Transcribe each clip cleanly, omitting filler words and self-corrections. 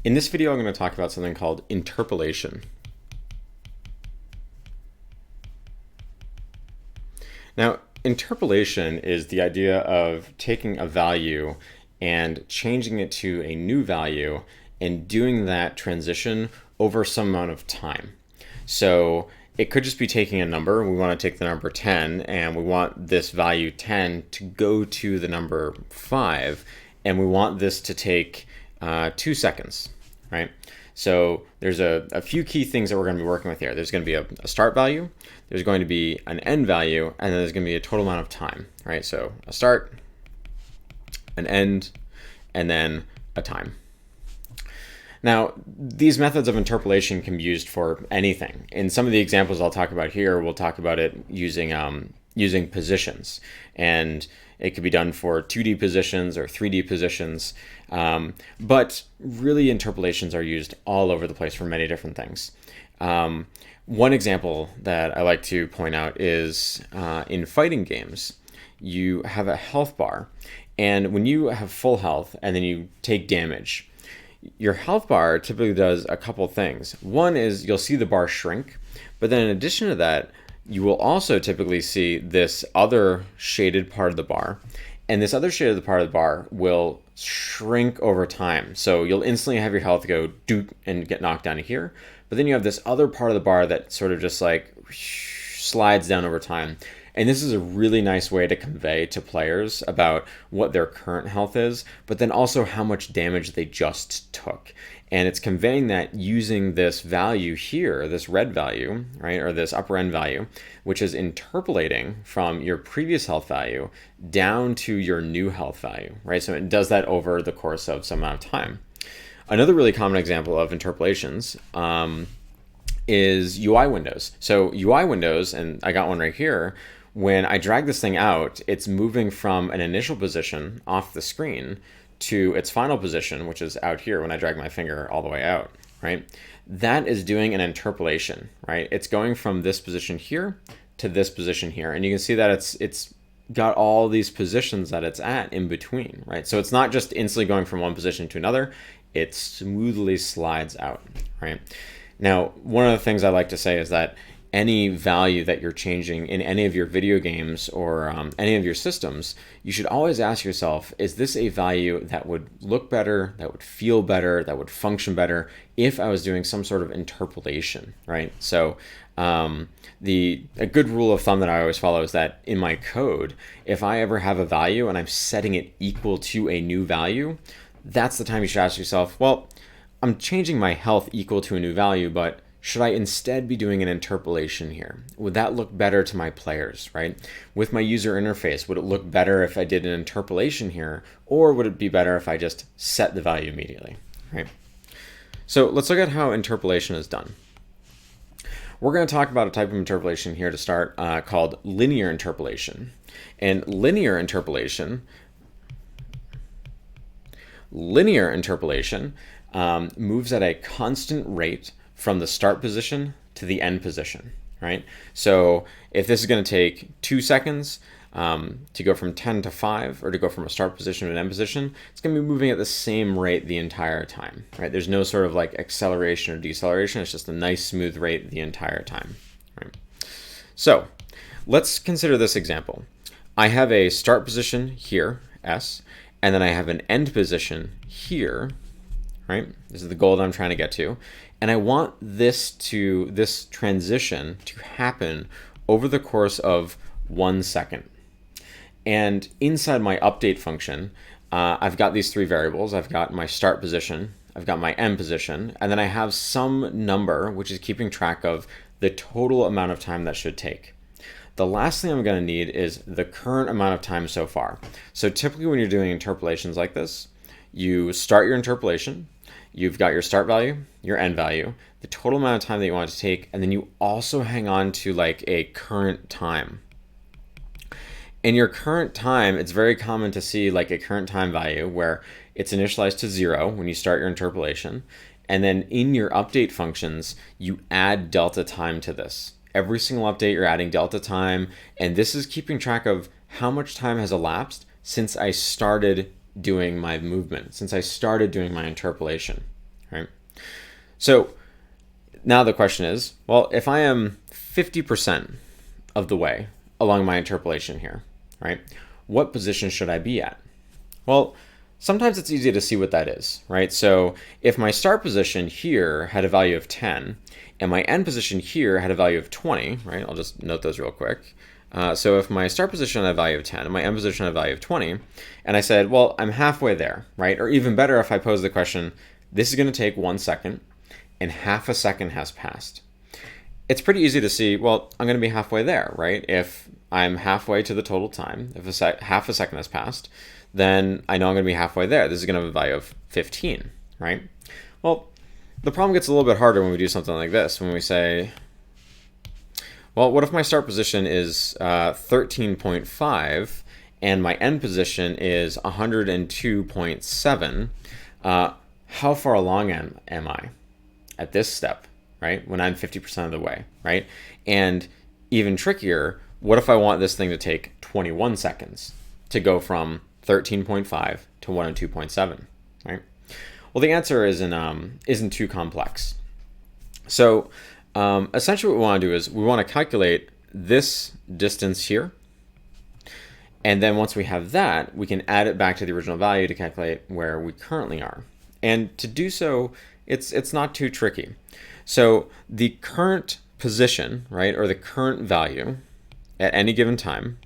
In this video, I'm going to talk about something called interpolation. Now, interpolation is the idea of taking a value and changing it to a new value and doing that transition over some amount of time. So it could just be taking a number. We want to take the number 10 and we want this value 10 to go to the number 5, and we want this to take 2 seconds, right? So there's a few key things that we're going to be working with here. There's going to be a start value, there's going to be an end value, and then there's going to be a total amount of time, right? So a start, an end, and then a time. Now, these methods of interpolation can be used for anything. In some of the examples I'll talk about here, we'll talk about it using positions. And it could be done for 2D positions or 3D positions. But really, interpolations are used all over the place for many different things. One example that I like to point out is in fighting games, you have a health bar. And when you have full health and then you take damage, your health bar typically does a couple things. One is you'll see the bar shrink, but then in addition to that, you will also typically see this other shaded part of the bar, and this other shaded part of the bar will shrink over time. So you'll instantly have your health go doot and get knocked down to here, but then you have this other part of the bar that sort of just like slides down over time. And this is a really nice way to convey to players about what their current health is, but then also how much damage they just took. And it's conveying that using this value here, this red value, right, or this upper end value, which is interpolating from your previous health value down to your new health value, right? So it does that over the course of some amount of time. Another really common example of interpolations is UI windows. So UI windows, and I got one right here, when I drag this thing out, it's moving from an initial position off the screen to its final position, which is out here when I drag my finger all the way out, right? That is doing an interpolation, right? It's going from this position here to this position here. And you can see that it's got all these positions that it's at in between, right? So it's not just instantly going from one position to another, it smoothly slides out, right? Now, one of the things I like to say is that any value that you're changing in any of your video games or any of your systems, you should always ask yourself, is this a value that would look better, that would feel better, that would function better if I was doing some sort of interpolation, right? So a good rule of thumb that I always follow is that in my code, if I ever have a value and I'm setting it equal to a new value, that's the time you should ask yourself, well, I'm changing my health equal to a new value, but should I instead be doing an interpolation here? Would that look better to my players, right? With my user interface, would it look better if I did an interpolation here, or would it be better if I just set the value immediately, right? So let's look at how interpolation is done. We're going to talk about a type of interpolation here to start called linear interpolation. And linear interpolation moves at a constant rate from the start position to the end position, right? So if this is going to take 2 seconds to go from 10 to 5, or to go from a start position to an end position, it's going to be moving at the same rate the entire time, right? There's no sort of like acceleration or deceleration. It's just a nice smooth rate the entire time, right? So let's consider this example. I have a start position here, S, and then I have an end position here, right? This is the goal that I'm trying to get to. And I want this transition to happen over the course of 1 second. And inside my update function, I've got these 3 variables. I've got my start position, I've got my end position, and then I have some number which is keeping track of the total amount of time that should take. The last thing I'm going to need is the current amount of time so far. So typically when you're doing interpolations like this, you start your interpolation, you've got your start value, your end value, the total amount of time that you want it to take, and then you also hang on to like a current time. In your current time, it's very common to see like a current time value where it's initialized to 0 when you start your interpolation, and then in your update functions, you add delta time to this. Every single update, you're adding delta time, and this is keeping track of how much time has elapsed since I started doing my movement, since I started doing my interpolation, right? So now the question is, well, if I am 50% of the way along my interpolation here, right, what position should I be at? Well, sometimes it's easy to see what that is, right? So if my start position here had a value of 10 and my end position here had a value of 20, right? I'll just note those real quick. So if my start position had a value of 10 and my end position had a value of 20, and I said, well, I'm halfway there, right? Or even better, if I pose the question, this is going to take 1 second and half a second has passed. It's pretty easy to see, well, I'm going to be halfway there, right? If I'm halfway to the total time, if half a second has passed, then I know I'm going to be halfway there. This is going to have a value of 15, right? Well, the problem gets a little bit harder when we do something like this, when we say, well, what if my start position is 13.5 and my end position is 102.7? How far along am I at this step, right? When I'm 50% of the way, right? And even trickier, what if I want this thing to take 21 seconds to go from 13.5 to 102.7, right? Well, the answer isn't too complex. So essentially what we want to do is we want to calculate this distance here. And then once we have that, we can add it back to the original value to calculate where we currently are. And to do so, it's not too tricky. So the current position, right, or the current value at any given time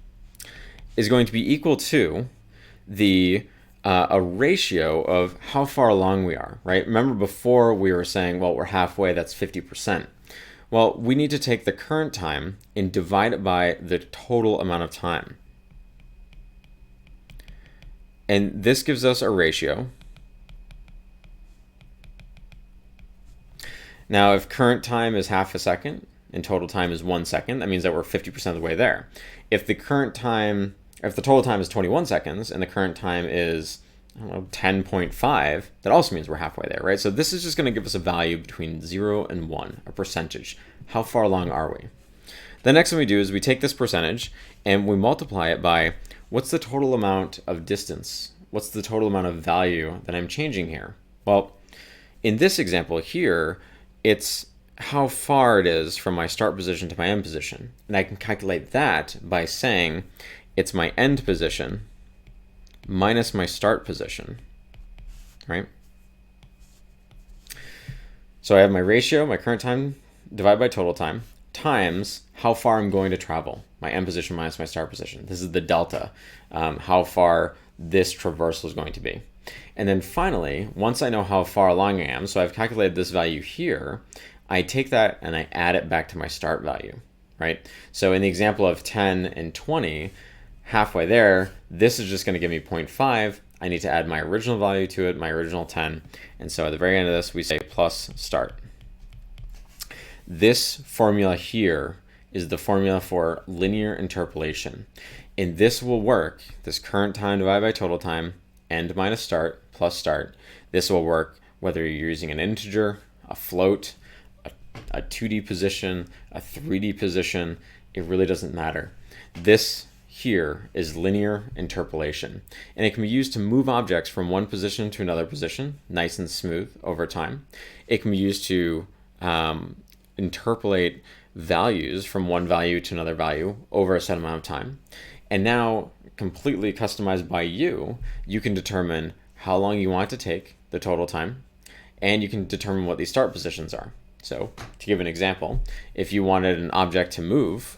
is going to be equal to a ratio of how far along we are, right? Remember before we were saying, well, we're halfway, that's 50%. Well, we need to take the current time and divide it by the total amount of time. And this gives us a ratio. Now, if current time is half a second and total time is 1 second, that means that we're 50% of the way there. If the total time is 21 seconds and the current time is, I don't know, 10.5, that also means we're halfway there, right? So this is just going to give us a value between 0 and 1, a percentage. How far along are we? The next thing we do is we take this percentage and we multiply it by what's the total amount of distance? What's the total amount of value that I'm changing here? Well, in this example here, it's how far it is from my start position to my end position. And I can calculate that by saying it's my end position minus my start position, right? So I have my ratio, my current time divided by total time, times how far I'm going to travel, my end position minus my start position. This is the delta, how far this traversal is going to be. And then finally, once I know how far along I am, so I've calculated this value here, I take that and I add it back to my start value, right? So in the example of 10 and 20, halfway there, this is just going to give me 0.5. I need to add my original value to it, my original 10. And so at the very end of this, we say plus start. This formula here is the formula for linear interpolation. And this will work, this current time divided by total time, end minus start plus start. This will work whether you're using an integer, a float, a 2D position, a 3D position. It really doesn't matter. This here is linear interpolation, and it can be used to move objects from one position to another position, nice and smooth over time. It can be used to interpolate values from one value to another value over a set amount of time. And now, completely customized by you, you can determine how long you want it to take, the total time, and you can determine what these start positions are. So, to give an example, if you wanted an object to move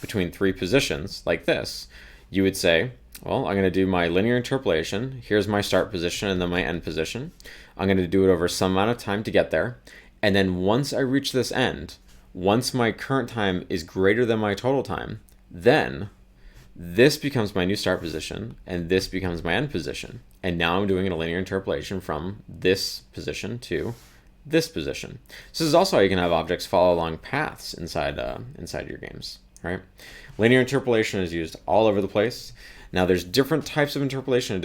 between 3 positions like this, you would say, well, I'm going to do my linear interpolation. Here's my start position and then my end position. I'm going to do it over some amount of time to get there. And then once I reach this end, once my current time is greater than my total time, then this becomes my new start position and this becomes my end position. And now I'm doing a linear interpolation from this position to this position. So this is also how you can have objects follow along paths inside your games, right? Linear interpolation is used all over the place. Now there's different types of interpolation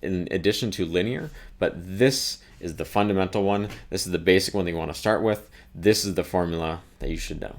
in addition to linear, but this is the fundamental one. This is the basic one that you want to start with. This is the formula that you should know.